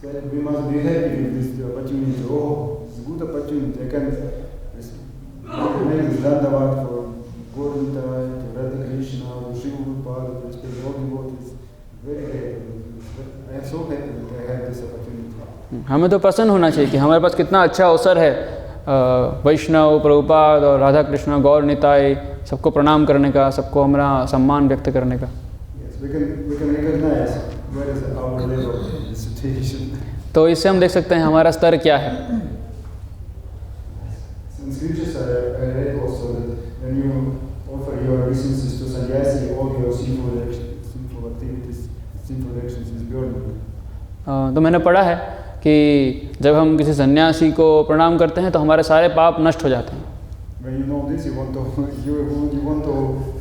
So we must be happy with this opportunity. Oh, it's a good opportunity. I can make this Dandavat for Gaur Nitai, to Radha Krishna, to Srila Prabhupada, to respect all devotees. Very happy. I am so happy that I have this opportunity. हमें तो प्रसन्न होना चाहिए कि हमारे पास कितना अच्छा अवसर है वैष्णव, प्रभुपाद और राधा कृष्ण, गौर निताई सबको प्रणाम करने का, सबको हमारा सम्मान व्यक्त करने का। Yes, we can recognize where is our level in the situation. तो इससे हम देख सकते हैं हमारा स्तर क्या है। In scriptures I read also that when you offer your obeisances to sannyasi, all your sinful activities, sinful actions is burned. तो मैंने पढ़ा है कि जब हम किसी सन्यासी को प्रणाम करते हैं तो हमारे सारे पाप नष्ट हो जाते हैं। When you know this, you want to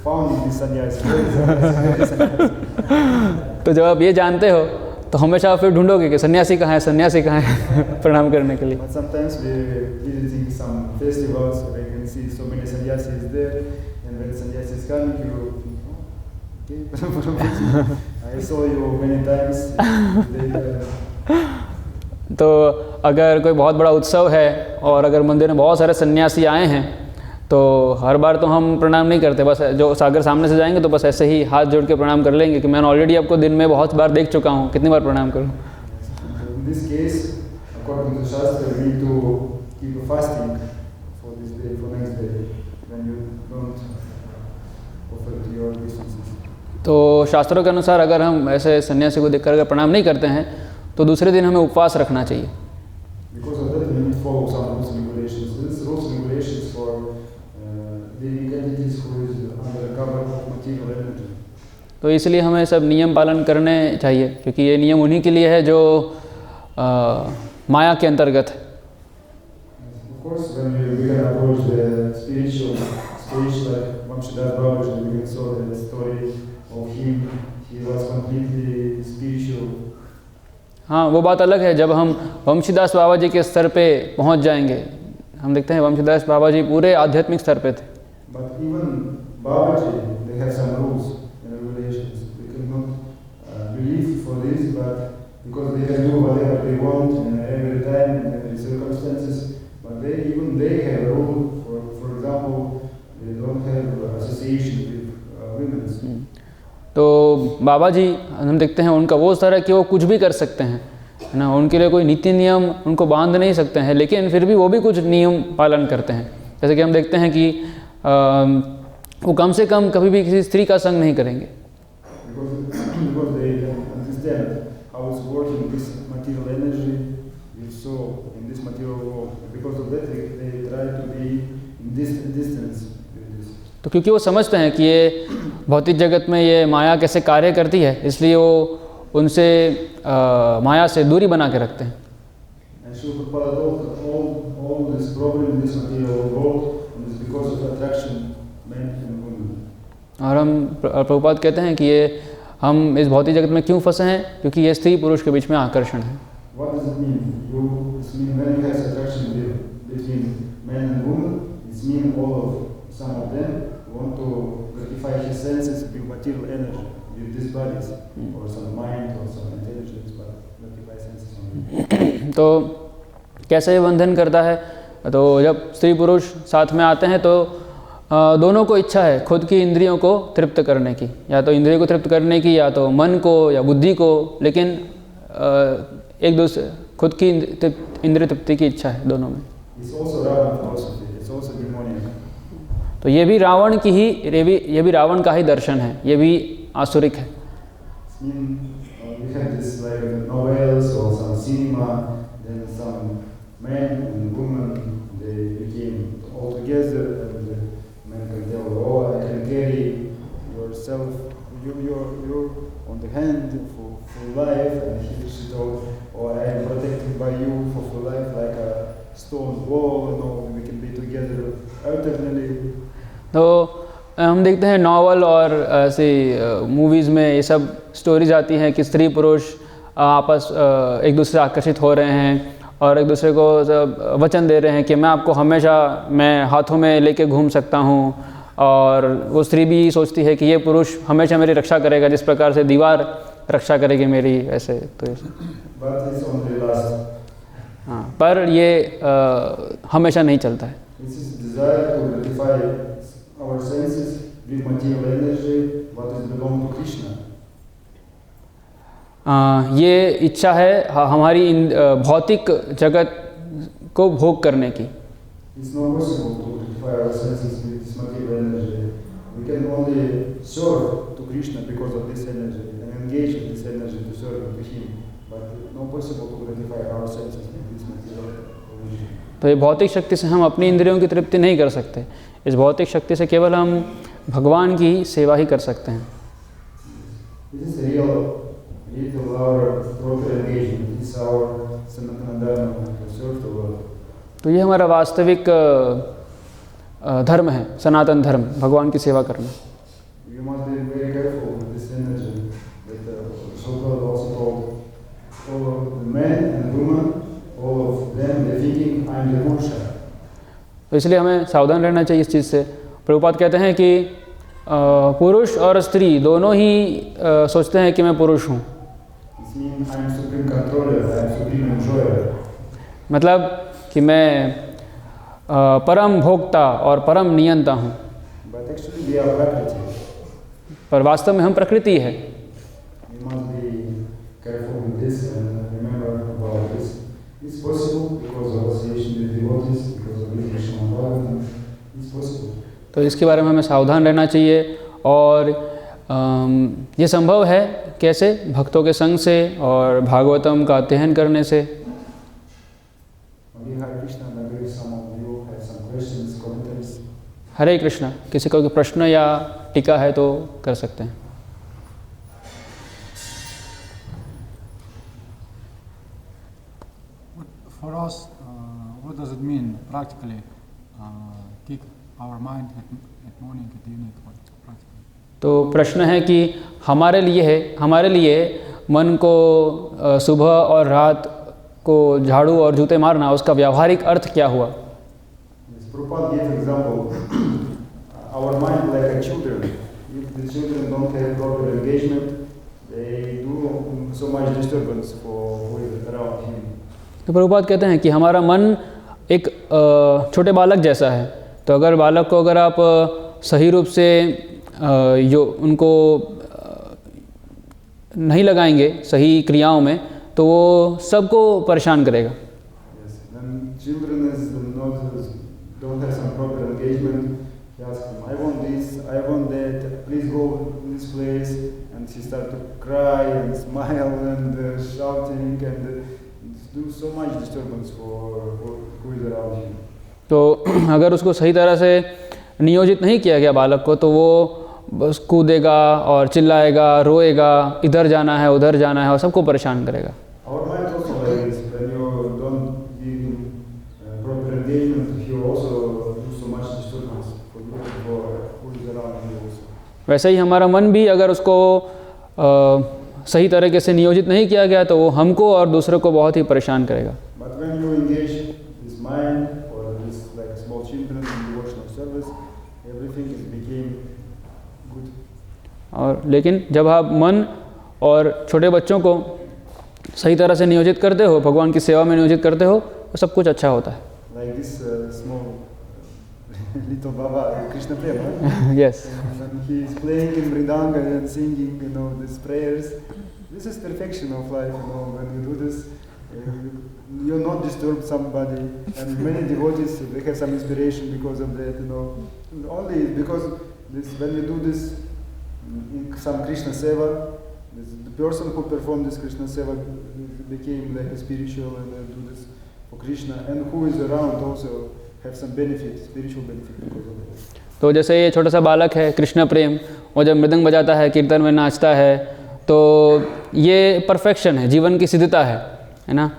found this sannyasi. तो जब आप ये जानते हो तो हमेशा आप फिर ढूंढोगे कि सन्यासी कहाँ है, सन्यासी कहाँ है प्रणाम करने के लिए। But sometimes we visiting some festivals, we can see so many sannyasis there, and when sannyasis come, you think, oh, okay, I saw you many times. तो अगर कोई बहुत बड़ा उत्सव है और अगर मंदिर में बहुत सारे सन्यासी आए हैं तो हर बार तो हम प्रणाम नहीं करते, बस जो सागर सामने से जाएंगे तो बस ऐसे ही हाथ जोड़ के प्रणाम कर लेंगे कि मैंने ऑलरेडी आपको दिन में बहुत बार देख चुका हूँ, कितनी बार प्रणाम करूँ। In this case, according to Shastra, we need to keep a fasting for this day, for next day, when you don't offer to your obeisances. तो शास्त्रों के अनुसार अगर हम ऐसे सन्यासी को देखकर अगर प्रणाम नहीं करते हैं तो दूसरे दिन हमें उपवास रखना चाहिए। Because of that, we need to follow some rules and regulations. This rules and regulations for living entities who is under the cover of material energy. तो इसलिए हमें सब नियम पालन करने चाहिए क्योंकि ये नियम उन्हीं के लिए है जो माया के अंतर्गत है। Of course, when we can approach the spiritual stage like Vamshidas Babaji, we can saw the story of him. He was completely spiritual. हाँ, वो बात अलग है जब हम वंशीदास बाबा जी के स्तर पे पहुंच जाएंगे। हम देखते हैं वंशीदास बाबा जी पूरे आध्यात्मिक स्तर पे थे। But even Babaji, they have some rules and regulations. They cannot believe for this, but because they can do whatever they want and every time and every circumstances, but they have a rule. For example, they don't have association with women. तो बाबा जी हम देखते हैं उनका वो स्तर है कि वो कुछ भी कर सकते हैं, है ना। उनके लिए कोई नीति नियम उनको बांध नहीं सकते हैं, लेकिन फिर भी वो भी कुछ नियम पालन करते हैं। जैसे कि हम देखते हैं कि वो कम से कम कभी भी किसी स्त्री का संग नहीं करेंगे। Because they understand how it's working this material energy you saw in this material world. Because of that they try to be in this distance with this. तो क्योंकि वो समझते हैं कि ये भौतिक जगत में ये माया कैसे कार्य करती है, इसलिए वो उनसे माया से दूरी बना के रखते हैं। And Srila Prabhupada all this problem in this material world is because of attraction men and women. और हम प्रभुपाद कहते हैं कि ये हम इस भौतिक जगत में क्यों फंसे हैं, क्योंकि ये स्त्री पुरुष के बीच में आकर्षण है। What does it mean? It means when you have attraction between men and women, it means some of them want to gratify his senses with material energy, with these bodies, or some mind or some intelligence, but gratify senses only. तो कैसे ये बंधन करता है? तो जब स्त्री पुरुष साथ में आते हैं तो दोनों को इच्छा है खुद की इंद्रियों को तृप्त करने की, या तो इंद्रियों को तृप्त करने की, या तो मन को या बुद्धि को, लेकिन एक दूसरे खुद की इंद्रिय तृप्ति की इच्छा है दोनों में। It's also Ravan philosophy. It's also demonic. तो ये भी रावण की ही ये भी रावण का ही दर्शन है, ये भी आसुरिक है। We have this like novels or some cinema, then some men and women they became all together, and the man can tell, oh, I can carry yourself, you're on the hand for life, and she told, oh, I am protected by you for life like a stone wall, you know, we can be together eternally. तो हम देखते हैं novel और ऐसी movies में ये सब stories आती हैं कि स्त्री पुरुष आपस एक दूसरे से आकर्षित हो रहे हैं और एक दूसरे को वचन दे रहे हैं कि मैं आपको हमेशा मैं हाथों में लेके घूम सकता हूँ, और वो स्त्री भी सोचती है कि ये पुरुष हमेशा मेरी रक्षा करेगा, जिस प्रकार से दीवार रक्षा करेगी मेरी, ऐसे। तो हाँ, पर ये हमेशा नहीं चलता है। Our senses with material energy, what is belong to Krishna. ये इच्छा है हमारी भौतिक जगत को भोग करने की। It's not possible to gratify our senses with this material energy. We can only serve to Krishna because of this energy and engage in this energy to serve to Him, but not possible to gratify our senses with this material energy. तो ये भौतिक शक्ति से हम अपनी इंद्रियों की तृप्ति नहीं कर सकते। इस भौतिक शक्ति से केवल हम भगवान की सेवा ही कर सकते हैं। तो ये हमारा वास्तविक धर्म है, सनातन धर्म, भगवान की सेवा करना। तो इसलिए हमें सावधान रहना चाहिए इस चीज़ से। प्रभुपाद कहते हैं कि पुरुष और स्त्री दोनों ही सोचते हैं कि मैं पुरुष हूँ, मतलब कि मैं परम भोक्ता और परम नियंता हूँ, पर वास्तव में हम प्रकृति है। तो इसके बारे में हमें सावधान रहना चाहिए, और ये संभव है कैसे? भक्तों के संग से और भागवतम का अध्ययन करने से। हरे कृष्णा। किसी को प्रश्न या टीका है तो कर सकते हैं। For us, what does it mean practically? Keep our mind at morning, at evening, practically. तो प्रश्न है कि हमारे लिए मन को सुबह और रात को झाड़ू और जूते मारना, उसका व्यावहारिक अर्थ क्या हुआ? Prabhupada gave example. Our mind like a children. If the children don't have proper engagement, they do so much disturbance for around him. तो प्रभुपाद कहते हैं कि हमारा मन एक छोटे बालक जैसा है। तो अगर बालक को अगर आप सही रूप से उनको नहीं लगाएंगे सही क्रियाओं में तो वो सबको परेशान करेगा। Yes, when children don't have some proper engagement, he asks them, I want this, I want that, please go in this place, and she starts to cry and smile and shouting and do so much disturbance for who is around him. तो अगर उसको सही तरह से नियोजित नहीं किया गया बालक को तो वो बस कूदेगा और चिल्लाएगा, रोएगा, इधर जाना है उधर जाना है और सबको परेशान करेगा। Our mind also like this. When you don't give him proper engagement, he also do so much disturbance for who is around you also. वैसे ही हमारा मन भी अगर उसको सही तरीके से नियोजित नहीं किया गया तो वो हमको और दूसरों को बहुत ही परेशान करेगा। But when you engage this mind or this like small children in devotional service, everything is became good. और लेकिन जब आप मन और छोटे बच्चों को सही तरह से नियोजित करते हो, भगवान की सेवा में नियोजित करते हो तो सब कुछ अच्छा होता है। Like this small little Baba Krishna Prema. Yes. When he is playing in Mridanga and singing, these prayers. This is perfection of life. When you do this, you'll not disturb somebody. And many devotees they have some inspiration because of that. Only because when you do this in some Krishna Seva, the person who performed this Krishna Seva became like a spiritual and do this for Krishna, and who is around also have some benefit, spiritual benefit because of that. तो जैसे ये छोटा सा बालक है कृष्ण प्रेम, वो जब मृदंग बजाता है, कीर्तन में नाचता है, तो ये परफेक्शन है, जीवन की सिद्धता है ना।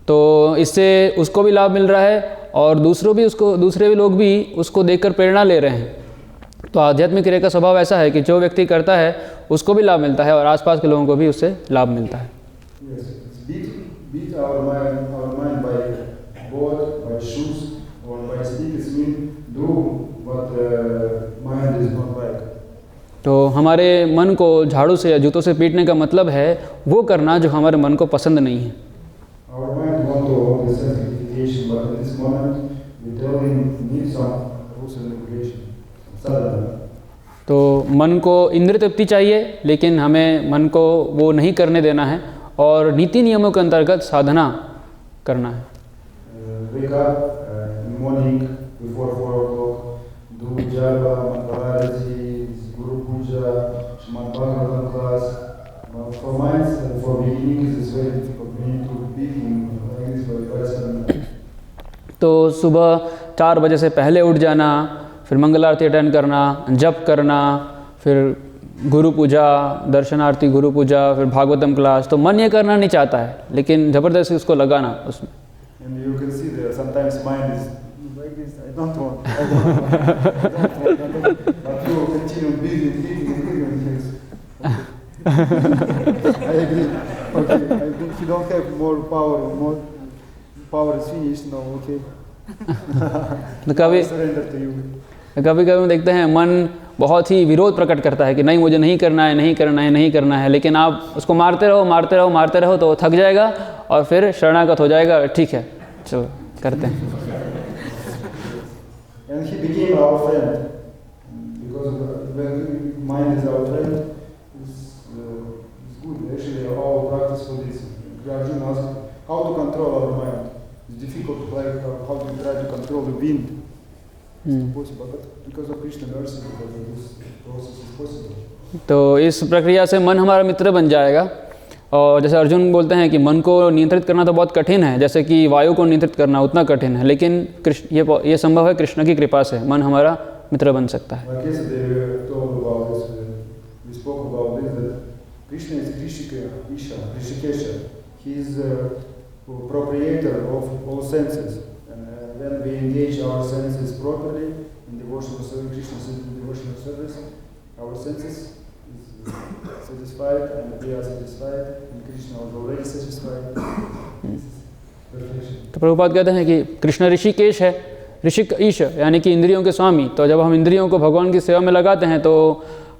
तो इससे उसको भी लाभ मिल रहा है और दूसरे भी लोग भी उसको देखकर प्रेरणा ले रहे हैं। तो आध्यात्मिक क्रिया का स्वभाव ऐसा है कि जो व्यक्ति करता है उसको भी लाभ मिलता है और आसपास के लोगों को भी उससे लाभ मिलता है। Yes, beat our mind by board, by shoes, or by stick. It means do what mind is not like. तो हमारे मन को झाड़ू से या जूतों से पीटने का मतलब है वो करना जो हमारे मन को पसंद नहीं है। Our mind wants to hold the sanctification, but at this moment we tell him need some rules and regulation. तो मन को इंद्रिय तृप्ति चाहिए, लेकिन हमें मन को वो नहीं करने देना है और नीति नियमों के अंतर्गत साधना करना है। Wake up in the morning before 4 o'clock, do japa, mangalarati, guru puja, Srimad Bhagavatam class. For minds and for beginnings it's very difficult. We need to beat him like this by 5-7. तो सुबह 4 बजे से पहले उठ जाना, फिर मंगल आरती attend करना, जप करना, फिर गुरु पूजा, दर्शन आरती, गुरु पूजा, फिर भागवतम क्लास। तो मन ये करना नहीं चाहता है, लेकिन ज़बरदस्ती उसको लगाना उसमें। And you can see there sometimes mind is like this. I don't want. But you continue beating. I agree. Okay, I think you don't have more power. More power is finished now. Okay. तो कभी Surrender to you. कभी हम देखते हैं मन बहुत ही विरोध प्रकट करता है कि नहीं मुझे नहीं करना है, नहीं करना है, नहीं करना है, लेकिन आप उसको मारते रहो तो वो थक जाएगा और फिर शरणागत हो जाएगा। ठीक है, चलो करते हैं। And he became our friend because when mind is our friend, it's good. Actually, our practice for this. Arjuna asked how to control our mind. It's difficult, like how to try to control the wind. It's possible, but because of Krishna mercy, because of this process is possible. तो इस प्रक्रिया से मन हमारा मित्र बन जाएगा। और जैसे अर्जुन बोलते हैं कि मन को नियंत्रित करना तो बहुत कठिन है, जैसे कि वायु को नियंत्रित करना उतना कठिन है, लेकिन ये संभव है कृष्ण की कृपा से, मन हमारा मित्र बन सकता है। Like yesterday we told about this, we spoke about this, that Krishna is Rishikesha. He is proprietor of all senses. And when we engage our senses properly in devotional service, Krishna's devotional service, our senses is satisfied and we are satisfied and Krishna was already satisfied. This is perfection. तो प्रभुपाद कहते हैं कि कृष्ण ऋषिकेश है, ऋषिक ईश यानी कि इंद्रियों के स्वामी। तो जब हम इंद्रियों को भगवान की सेवा में लगाते हैं तो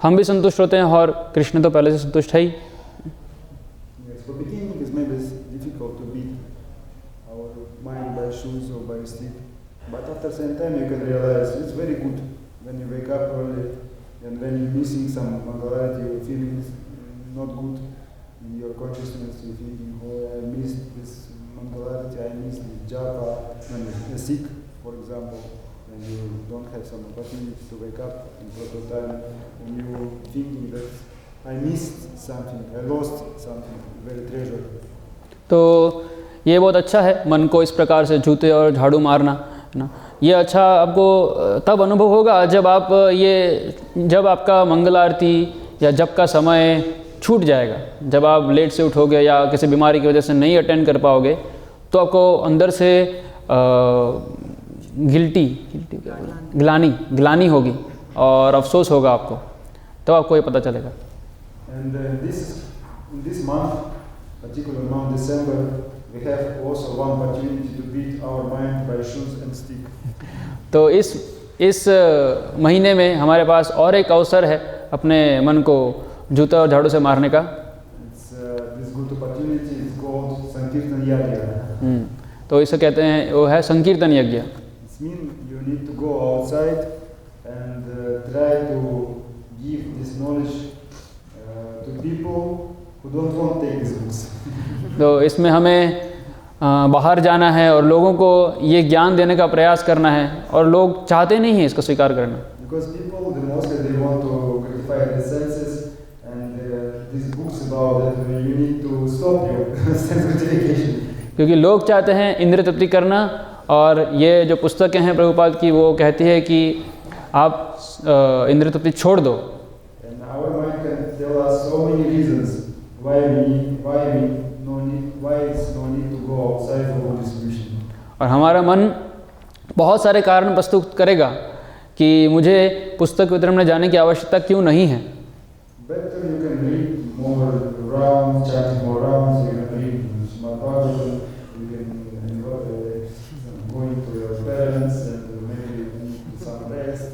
हम भी संतुष्ट होते हैं और कृष्ण तो पहले से संतुष्ट है ही। Yes, for beginning it's maybe difficult to beat our mind by shoes or by stick. the same time, you can realize it's very good when you wake up early and when you're missing some Mangalarati, you're feeling not good in your consciousness. You're thinking, oh, I missed this Mangalarati, I missed this japa. When you're sick, for example, and you don't have some opportunity to wake up in proper time, and you're thinking that I missed something, I lost something very treasured. तो ये बहुत अच्छा है मन को इस प्रकार से जूते और झाड़ू मारना, है ना। ये अच्छा आपको तब अनुभव होगा जब आपका मंगल आरती या जप का समय छूट जाएगा, जब आप लेट से उठोगे या किसी बीमारी की वजह से नहीं अटेंड कर पाओगे, तो आपको अंदर से ग्लानी होगी और अफसोस होगा आपको, तब आपको ये पता चलेगा। And in this month, particular month December, we have also one opportunity to beat our mind by shoes and stick. तो इस महीने में हमारे पास और एक अवसर है अपने मन को जूता और झाड़ू से मारने का। This good opportunity is called Sankirtan Yagya. तो इसे कहते हैं, वो है संकीर्तन यज्ञ। It means you need to go outside and try to give this knowledge to people who don't want to take these books. तो इसमें हमें बाहर जाना है और लोगों को ये ज्ञान देने का प्रयास करना है, और लोग चाहते नहीं हैं इसको स्वीकार करना। Because people, mostly they want to gratify their senses, and these books about that you need to stop your sense gratification. क्योंकि लोग चाहते हैं इंद्रिय तृप्ति करना, और ये जो पुस्तकें हैं प्रभुपाद की, वो कहती है कि आप इंद्रिय तृप्ति छोड़ दो। And our mind can tell us so many reasons why it's no need to go outside for distribution. और हमारा मन बहुत सारे कारण प्रस्तुत करेगा कि मुझे पुस्तक वितरण में जाने की आवश्यकता क्यों नहीं है। Better you can read more rounds, chanting more rounds, you can read Srimad Bhagavatam, you can go into your parents and maybe some rest,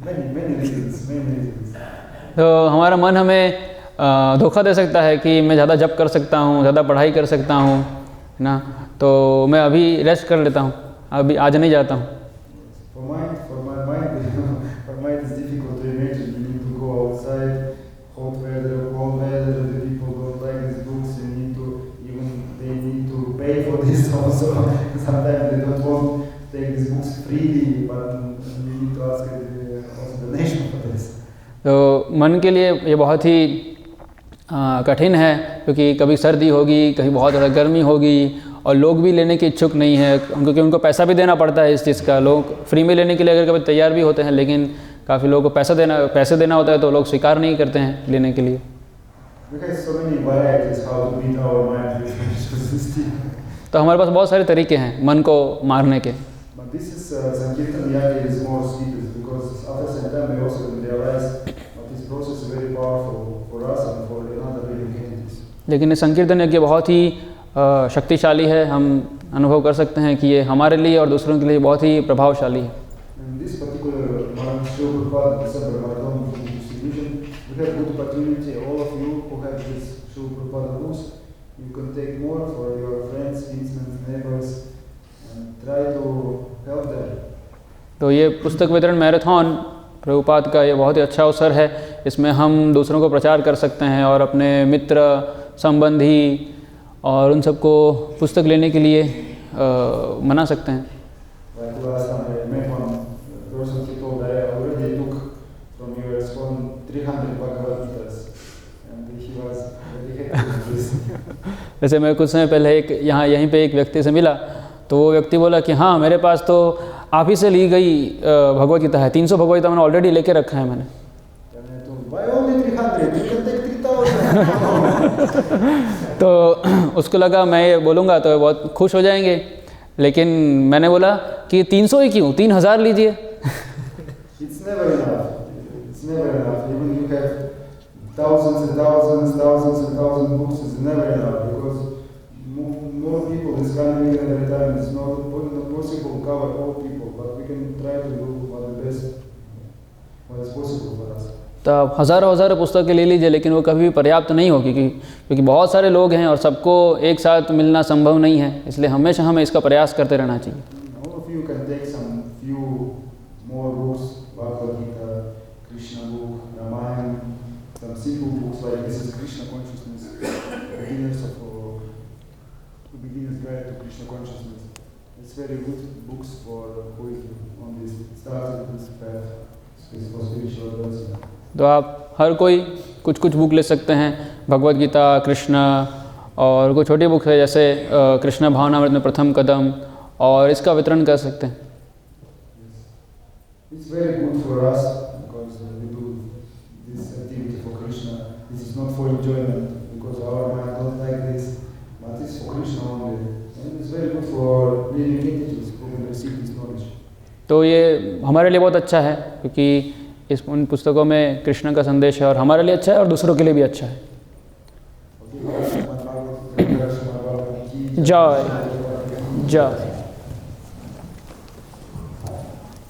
many reasons. तो हमारा मन हमें धोखा दे सकता है कि मैं ज़्यादा जप कर सकता हूँ, ज़्यादा पढ़ाई कर सकता हूँ, है ना, तो मैं अभी रेस्ट कर लेता हूँ, अभी आज नहीं जाता हूँ। For my mind it's difficult to imagine. You need to go outside, hot weather, cold weather. The people don't like these books. They need to pay for this also. Sometimes they don't want to take these books freely, but you need to ask also donation for this. तो मन के लिए ये बहुत ही कठिन है, क्योंकि कभी सर्दी होगी, कभी बहुत ज़्यादा गर्मी होगी, और लोग भी लेने के इच्छुक नहीं है, क्योंकि उनको पैसा भी देना पड़ता है इस चीज़ का। लोग फ्री में लेने के लिए अगर कभी तैयार भी होते हैं, लेकिन काफ़ी लोगों को पैसे देना होता है, तो लोग स्वीकार नहीं करते हैं लेने के लिए। तो हमारे पास बहुत सारे तरीके हैं मन को मारने के। लेकिन संकीर्तन यज्ञ बहुत ही शक्तिशाली है, हम अनुभव कर सकते हैं कि ये हमारे लिए और दूसरों के लिए बहुत ही प्रभावशाली है। तो ये पुस्तक वितरण मैराथन प्रभुपाद का ये बहुत ही अच्छा अवसर है। इसमें हम दूसरों को प्रचार कर सकते हैं और अपने मित्र, संबंधी और उन सबको पुस्तक लेने के लिए मना सकते हैं। जैसे मैं कुछ समय पहले यहीं पे एक व्यक्ति से मिला, तो वो व्यक्ति बोला कि हाँ, मेरे पास तो आप ही से ली गई भगवत गीता है, 300 भगवत गीता मैंने ऑलरेडी लेके रखा है मैंने। तो उसको लगा मैं ये बोलूँगा तो बहुत खुश हो जाएंगे, लेकिन मैंने बोला कि 300 ही क्यों, 3000 लीजिए। Thousands and thousands books is never enough, because more people is coming every time. It's not possible to cover all people, but we can try to do what is possible for us. तो आप हज़ारों पुस्तकें ले लीजिए, लेकिन वो कभी भी पर्याप्त नहीं होगी, क्योंकि बहुत सारे लोग हैं और सबको एक साथ मिलना संभव नहीं है। इसलिए हमेशा हमें इसका प्रयास करते रहना चाहिए। All of you can take some Ramayana, some simple books like This is Krishna Consciousness, Beginner's Guide to Krishna Consciousness. It's very good books for who is on this starting this path for spiritual advancement. तो आप हर कोई कुछ कुछ book ले सकते हैं, भगवद गीता, कृष्णा और कुछ छोटी बुक है जैसे कृष्ण भावनामृत में प्रथम कदम, और इसका वितरण कर सकते हैं। It's very good for us because we do this activity for Krishna. This is not for enjoyment because our mind don't like this, but it's for Krishna only. And it's very good for living entities who can receive this knowledge. तो ये हमारे लिए बहुत अच्छा है क्योंकि उन पुस्तकों में कृष्ण का संदेश है और हमारे लिए अच्छा है और दूसरों के लिए भी अच्छा है। जय जय।